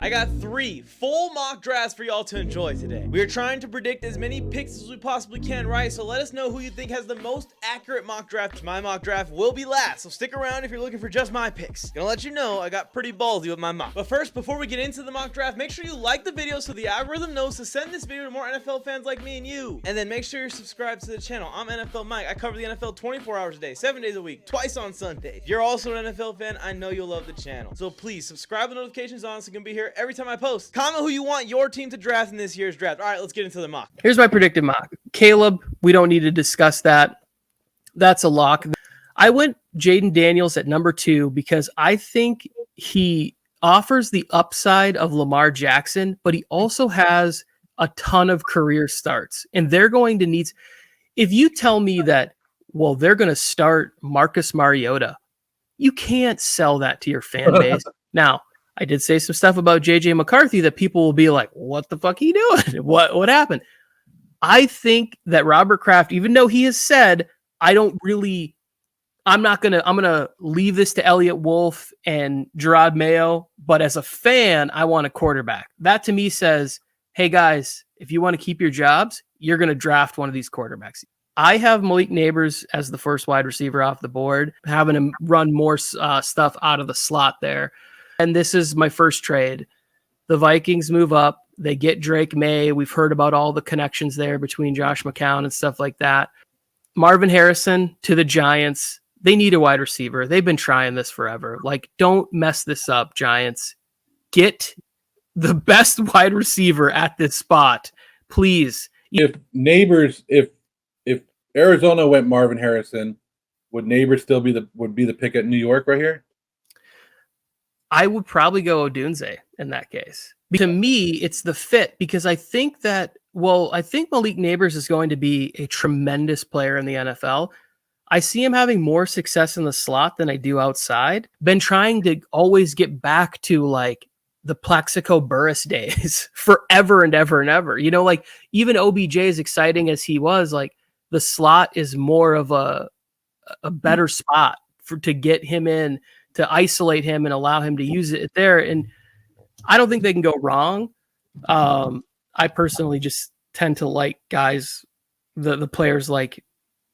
I got 3 full mock drafts for y'all to enjoy today. We are trying to predict as many picks as we possibly can, right? So let us know who you think has the most accurate mock draft. My mock draft will be last, so stick around if you're looking for just my picks. Gonna let you know I got pretty ballsy with my mock. But first, before we get into the mock draft, make sure you like the video so the algorithm knows to send this video to more NFL fans like me and you. And then make sure you're subscribed to the channel. I'm NFLMike. I cover the NFL 24 hours a day, 7 days a week, twice on Sunday. If you're also an NFL fan, I know you'll love the channel. So please subscribe with notifications on so you can be here every time I post. Comment who you want your team to draft in this year's draft. All right, let's get into the mock. Here's my predicted mock. Caleb, we don't need to discuss that. That's a lock. I went Jayden Daniels at number 2 because I think he offers the upside of Lamar Jackson, but he also has a ton of career starts. And they're going to need... If you tell me that, well, they're going to start Marcus Mariota, you can't sell that to your fan base. Now, I did say some stuff about JJ McCarthy that people will be like, what the fuck are you doing? What happened? I think that Robert Kraft, even though he has said, I'm going to leave this to Elliott Wolf and Gerard Mayo. But as a fan, I want a quarterback. That to me says, hey guys, if you want to keep your jobs, you're going to draft one of these quarterbacks. I have Malik Nabers as the first wide receiver off the board, having him run more stuff out of the slot there. And this is my first trade. The Vikings move up. They get Drake May. We've heard about all the connections there between Josh McCown and stuff like that. Marvin Harrison to the Giants. They need a wide receiver. They've been trying this forever. Like, don't mess this up, Giants. Get the best wide receiver at this spot, please. If Arizona went Marvin Harrison, would Nabers still be the pick at New York right here? I would probably go Odunze in that case. To me, it's the fit because I think Malik Nabers is going to be a tremendous player in the NFL. I see him having more success in the slot than I do outside. Been trying to always get back to like the Plaxico Burress days forever and ever and ever. You know, like even OBJ, as exciting as he was, like the slot is more of a better spot to get him in, to isolate him and allow him to use it there. And I don't think they can go wrong. I personally just tend to like guys, the players like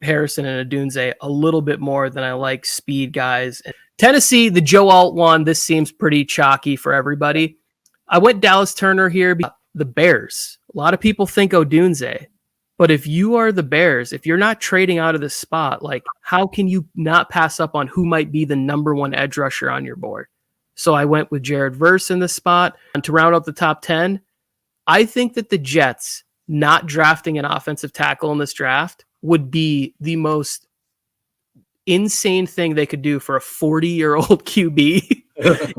Harrison and Odunze a little bit more than I like speed guys. Tennessee, the Joe Alt one, this seems pretty chalky for everybody. I went Dallas Turner here. The Bears. A lot of people think Odunze. But if you are the Bears, if you're not trading out of this spot, like how can you not pass up on who might be the number 1 edge rusher on your board? So I went with Jared Verse in this spot. And to round out the top 10, I think that the Jets not drafting an offensive tackle in this draft would be the most insane thing they could do for a 40-year-old QB.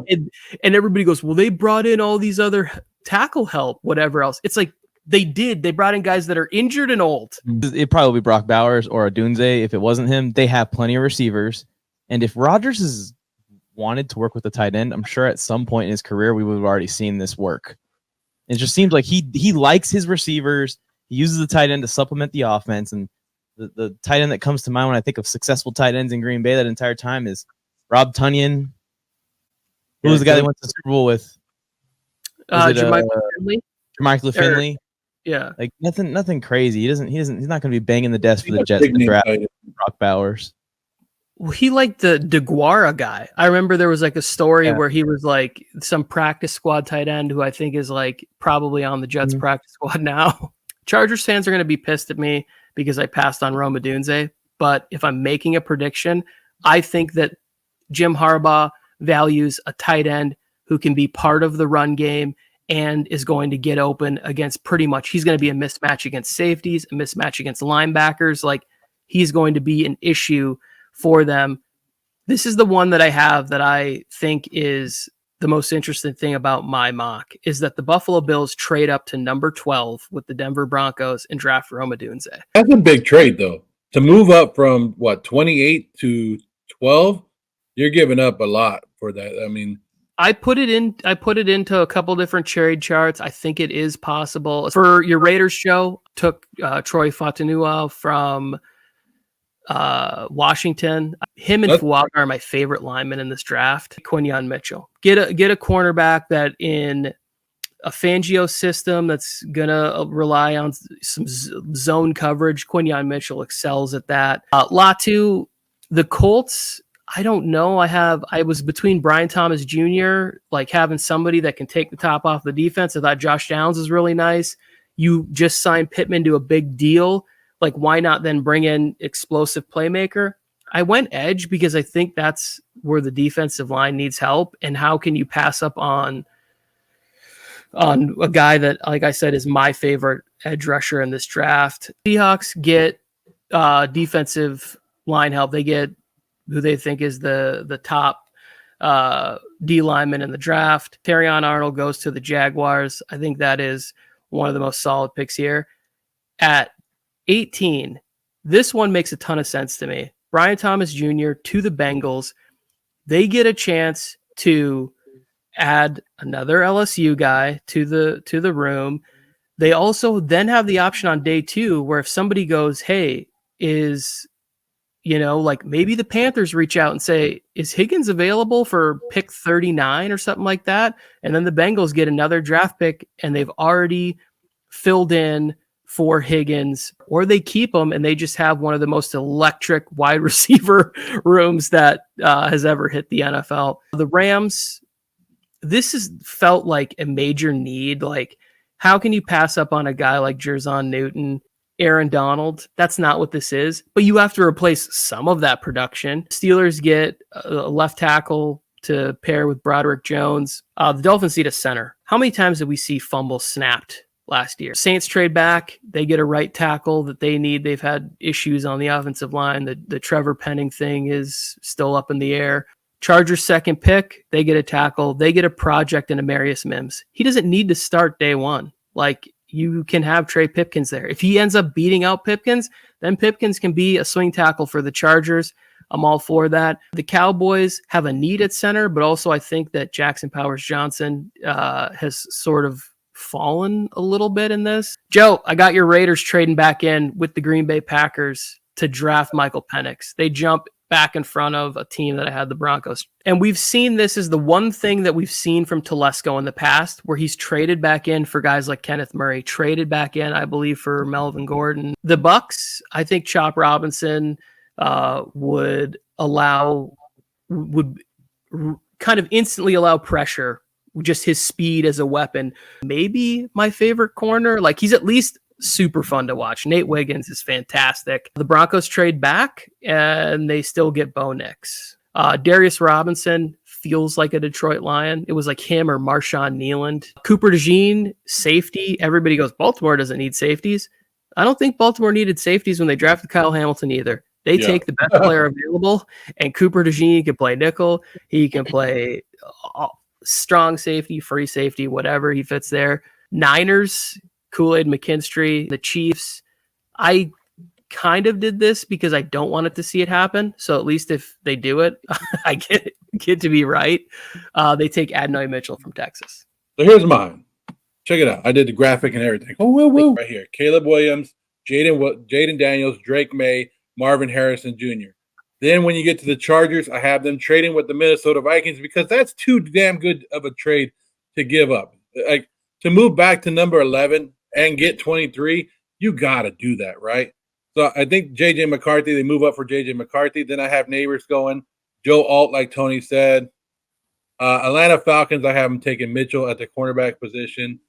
and everybody goes, well, they brought in all these other tackle help, whatever else. It's like, they brought in guys that are injured and old. It'd probably be Brock Bowers or Odunze. If it wasn't him, they have plenty of receivers. And if Rodgers has wanted to work with the tight end, I'm sure at some point in his career, we would have already seen this work. It just seems like he likes his receivers. He uses the tight end to supplement the offense. And the tight end that comes to mind when I think of successful tight ends in Green Bay that entire time is Rob Tonyan. Who was the guy that went to the Super Bowl with? Jermichael Finley. Jermichael Finley. Yeah, like nothing crazy. He's not going to be banging the desk for the Jets to draft Brock Bowers. Well, he liked the DeGuara guy. I remember there was like a story where he was like some practice squad tight end who I think is like probably on the Jets practice squad now. Chargers fans are going to be pissed at me because I passed on Rome Odunze. But if I'm making a prediction, I think that Jim Harbaugh values a tight end who can be part of the run game and is going to get open against pretty much, he's going to be a mismatch against safeties, a mismatch against linebackers. Like he's going to be an issue for them. This is the one that I have that I think is the most interesting thing about my mock is that the Buffalo Bills trade up to number 12 with the Denver Broncos and draft Rome Odunze. That's a big trade though. To move up from 28 to 12, you're giving up a lot for that. I mean, I put it into a couple different trade charts. I think it is possible. For your Raiders show, took Troy Fatunua from Washington. Him and Fuaga are my favorite linemen in this draft. Quinyon Mitchell. Get a cornerback that in a Fangio system that's gonna rely on some zone coverage. Quinyon Mitchell excels at that. Latu, the Colts. I don't know. I was between Brian Thomas Jr., like having somebody that can take the top off the defense. I thought Josh Downs is really nice. You just signed Pittman to a big deal. Like, why not then bring in explosive playmaker? I went edge because I think that's where the defensive line needs help. And how can you pass up on a guy that, like I said, is my favorite edge rusher in this draft? Seahawks get defensive line help. They get who they think is the top D lineman in the draft. Terrion Arnold goes to the Jaguars. I think that is one of the most solid picks here. At 18, this one makes a ton of sense to me. Brian Thomas Jr. to the Bengals. They get a chance to add another LSU guy to the room. They also then have the option on day 2 where if somebody goes, hey, like maybe the Panthers reach out and say, is Higgins available for pick 39 or something like that? And then the Bengals get another draft pick and they've already filled in for Higgins, or they keep him and they just have one of the most electric wide receiver rooms that has ever hit the NFL. The Rams, this has felt like a major need. Like, how can you pass up on a guy like Jerzon Newton, Aaron Donald? That's not what this is, but you have to replace some of that production. Steelers get a left tackle to pair with Broderick Jones. The Dolphins need a center. How many times did we see fumbles snapped last year? Saints trade back. They get a right tackle that they need. They've had issues on the offensive line. The Trevor Penning thing is still up in the air. Chargers second pick. They get a tackle. They get a project in Amarius Mims. He doesn't need to start day one. Like, you can have Trey Pipkins there. If he ends up beating out Pipkins, then Pipkins can be a swing tackle for the Chargers. I'm all for that. The Cowboys have a need at center, but also I think that Jackson Powers Johnson has sort of fallen a little bit in this. Joe, I got your Raiders trading back in with the Green Bay Packers to draft Michael Penix. They jump back in front of a team that I had the Broncos. And we've seen this as the one thing that we've seen from Telesco in the past, where he's traded back in for guys like Kenneth Murray, traded back in, I believe, for Melvin Gordon. The Bucks, I think Chop Robinson would kind of instantly allow pressure, just his speed as a weapon. Maybe my favorite corner. Like, he's at least super fun to watch. Nate Wiggins is fantastic. The Broncos trade back and they still get Bo Nix. Darius Robinson feels like a Detroit Lion. It was like him or Marshawn Nealand. Cooper DeJean, safety. Everybody goes, Baltimore doesn't need safeties. I don't think Baltimore needed safeties when they drafted Kyle Hamilton either. They take the best player available, and Cooper DeJean can play nickel. He can play strong safety, free safety, whatever. He fits there. Niners, Kool-Aid McKinstry. The Chiefs, I kind of did this because I don't want it to see it happen. So at least if they do it, I get to be right. They take Adonai Mitchell from Texas. So here's mine. Check it out. I did the graphic and everything. Oh, woo. Right here. Caleb Williams, Jayden Daniels, Drake May, Marvin Harrison Jr. Then when you get to the Chargers, I have them trading with the Minnesota Vikings because that's too damn good of a trade to give up. Like, to move back to number 11 and get 23, you got to do that, right? So I think J.J. McCarthy, they move up for J.J. McCarthy. Then I have Nabers going. Joe Alt, like Tony said. Atlanta Falcons, I have them taking Mitchell at the cornerback position.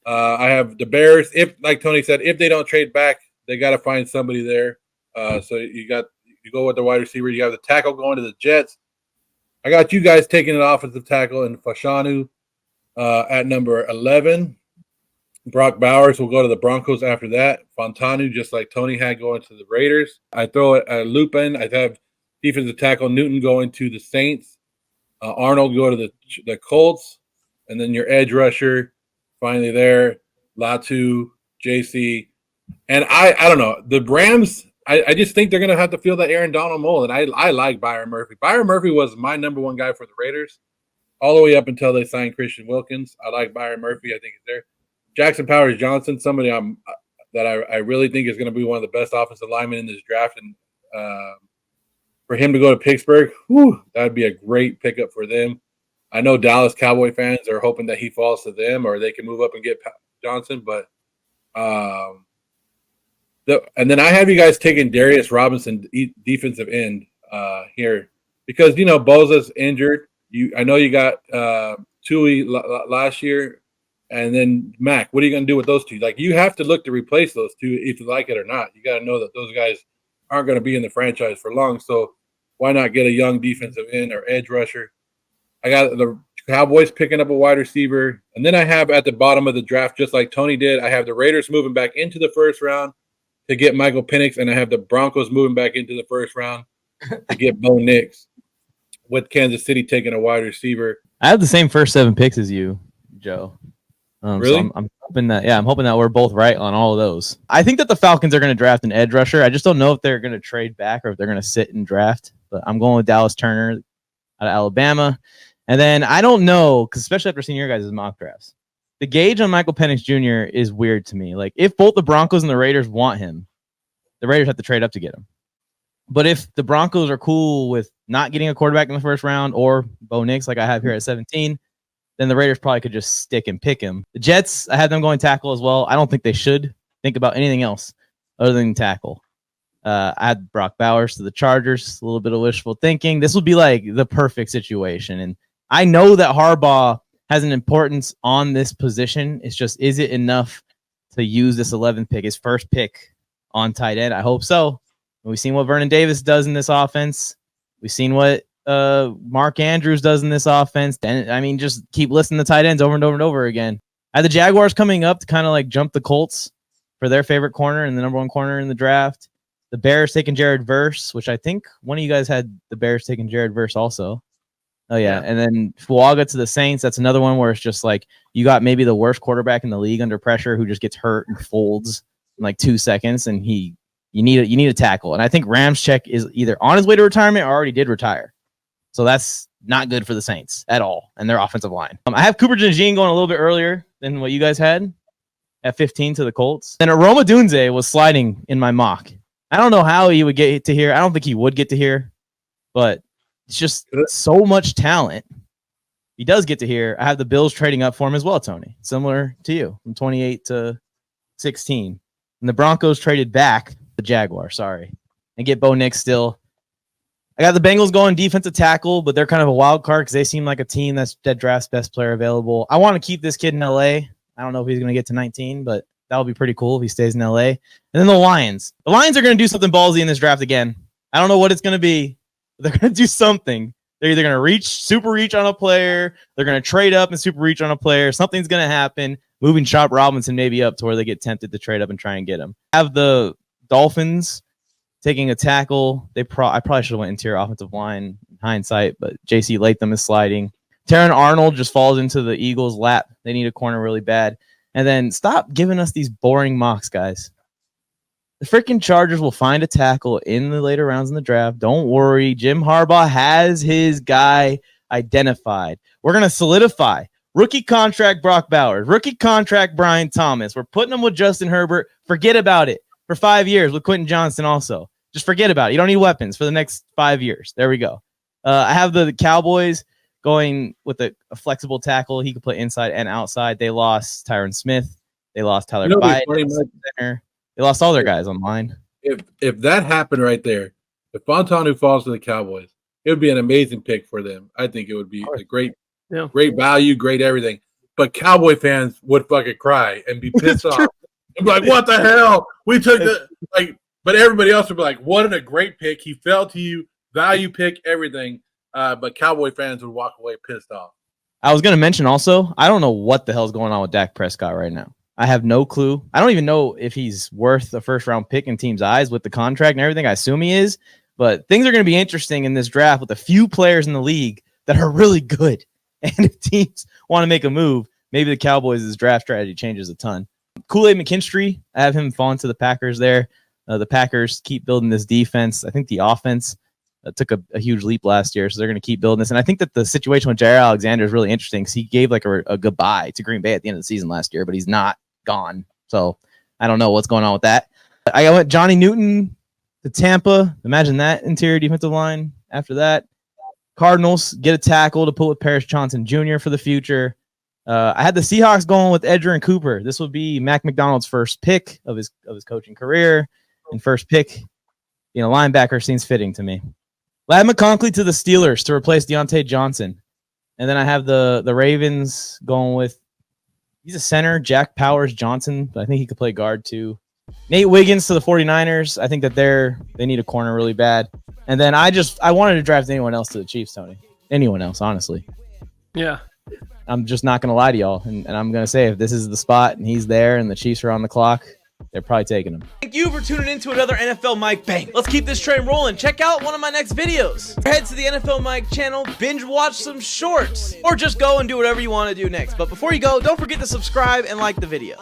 I have the Bears. If, like Tony said, if they don't trade back, they got to find somebody there. So you go with the wide receiver. You have the tackle going to the Jets. I got you guys taking an offensive tackle in Fashanu at number 11. Brock Bowers will go to the Broncos after that. Fontanu, just like Tony had, going to the Raiders. I throw it at Lupin. I have defensive tackle Newton going to the Saints. Arnold go to the Colts. And then your edge rusher, finally there, Latu, JC. And I don't know. The Rams, I just think they're going to have to feel that Aaron Donald mold. And I like Byron Murphy. Byron Murphy was my number one guy for the Raiders all the way up until they signed Christian Wilkins. I like Byron Murphy. I think he's there. Jackson Powers Johnson, somebody that I really think is going to be one of the best offensive linemen in this draft. And For him to go to Pittsburgh, that would be a great pickup for them. I know Dallas Cowboy fans are hoping that he falls to them or they can move up and get Johnson, but and then I have you guys taking Darius Robinson, defensive end here, because Boza's injured. I know you got Tui last year, and then Mac. What are you going to do with those two? Like, you have to look to replace those two if you like it or not. You got to know that those guys aren't going to be in the franchise for long. So why not get a young defensive end or edge rusher? I got the Cowboys picking up a wide receiver, and then I have at the bottom of the draft, just like Tony did, I have the Raiders moving back into the first round to get Michael Penix, and I have the Broncos moving back into the first round to get Bo Nix, with Kansas City taking a wide receiver. I have the same first 7 picks as you, Joe. Really? So I'm hoping that we're both right on all of those. I think that the Falcons are going to draft an edge rusher. I just don't know if they're going to trade back or if they're going to sit and draft. But I'm going with Dallas Turner out of Alabama. And then I don't know, because especially after seeing your guys' mock drafts, the gauge on Michael Penix Jr. is weird to me. Like, if both the Broncos and the Raiders want him, the Raiders have to trade up to get him. But if the Broncos are cool with not getting a quarterback in the first round or Bo Nix, like I have here at 17, then the Raiders probably could just stick and pick him. The Jets, I had them going tackle as well. I don't think they should think about anything else other than tackle. I had Brock Bowers to the Chargers, a little bit of wishful thinking. This would be like the perfect situation. And I know that Harbaugh has an importance on this position. It's just, is it enough to use this 11th pick, his first pick on tight end? I hope so. We've seen what Vernon Davis does in this offense. We've seen what Mark Andrews does in this offense. Then, I mean, just keep listing the tight ends over and over and over again. I had the Jaguars coming up to kind of like jump the Colts for their favorite corner and the number 1 corner in the draft. The Bears taking Jared Verse, which I think one of you guys had the Bears taking Jared Verse also. Oh, yeah. And then Fuaga to the Saints. That's another one where it's just like you got maybe the worst quarterback in the league under pressure who just gets hurt and folds in like 2 seconds, and you need a tackle. And I think Ramczyk is either on his way to retirement or already did retire. So that's not good for the Saints at all and their offensive line. I have Cooper DeJean going a little bit earlier than what you guys had at 15 to the Colts. And Rome Odunze was sliding in my mock. I don't know how he would get to here. I don't think he would get to here, but it's just so much talent. He does get to here. I have the Bills trading up for him as well, Tony, similar to you, from 28 to 16. And the Broncos traded back the Jaguars, and get Bo Nix still. I got the Bengals going defensive tackle, but they're kind of a wild card because they seem like a team that drafts best player available. I want to keep this kid in LA. I don't know if he's going to get to 19, but that would be pretty cool if he stays in LA. And then the Lions. The Lions are going to do something ballsy in this draft again. I don't know what it's going to be, but they're going to do something. They're either going to super reach on a player, they're going to trade up and super reach on a player. Something's going to happen, moving Chop Robinson maybe up to where they get tempted to trade up and try and get him. I have the Dolphins taking a tackle. I probably should have went interior offensive line in hindsight, but J.C. Latham is sliding. Taron Arnold just falls into the Eagles' lap. They need a corner really bad. And then stop giving us these boring mocks, guys. The freaking Chargers will find a tackle in the later rounds in the draft. Don't worry. Jim Harbaugh has his guy identified. We're going to solidify. Rookie contract Brock Bowers. Rookie contract Brian Thomas. We're putting him with Justin Herbert. Forget about it. For 5 years with Quentin Johnston also. Just forget about it. You don't need weapons for the next 5 years. There we go. I have the Cowboys going with a flexible tackle. He could play inside and outside. They lost Tyron Smith. They lost Tyler Biden. They lost all their guys on line. If that happened right there, if Fontanu falls to the Cowboys, it would be an amazing pick for them. I think it would be a great value, great everything. But Cowboy fans would fucking cry and be pissed off. And be like, what the hell? We took but everybody else would be like, what a great pick. He fell to you, value pick, everything. But Cowboy fans would walk away pissed off. I was going to mention also, I don't know what the hell's going on with Dak Prescott right now. I have no clue. I don't even know if he's worth a first-round pick in teams' eyes with the contract and everything. I assume he is. But things are going to be interesting in this draft with a few players in the league that are really good. And if teams want to make a move, maybe the Cowboys' draft strategy changes a ton. Kool-Aid McKinstry, I have him falling to the Packers there. The Packers keep building this defense. I think the offense took a huge leap last year, so they're going to keep building this. And I think that the situation with Jair Alexander is really interesting because he gave like a goodbye to Green Bay at the end of the season last year, but he's not gone. So I don't know what's going on with that. I went Johnny Newton to Tampa. Imagine that interior defensive line. After that, Cardinals get a tackle to put with Paris Johnson Jr. for the future. I had the Seahawks going with Edgerrin Cooper. This would be Mac McDonald's first pick of his coaching career, and first pick, linebacker seems fitting to me. Ladd McConkey to the Steelers to replace Deontay Johnson, and then I have the Ravens going with, he's a center, Jack Powers Johnson, but I think he could play guard too. Nate Wiggins to the 49ers. I think that they need a corner really bad. And then I wanted to draft anyone else to the Chiefs, Tony. Anyone else, honestly. Yeah. I'm just not going to lie to y'all. And I'm going to say, if this is the spot and he's there and the Chiefs are on the clock, they're probably taking him. Thank you for tuning in to another NFLMike Bang. Let's keep this train rolling. Check out one of my next videos. Head to the NFLMike channel, binge watch some shorts, or just go and do whatever you want to do next. But before you go, don't forget to subscribe and like the video.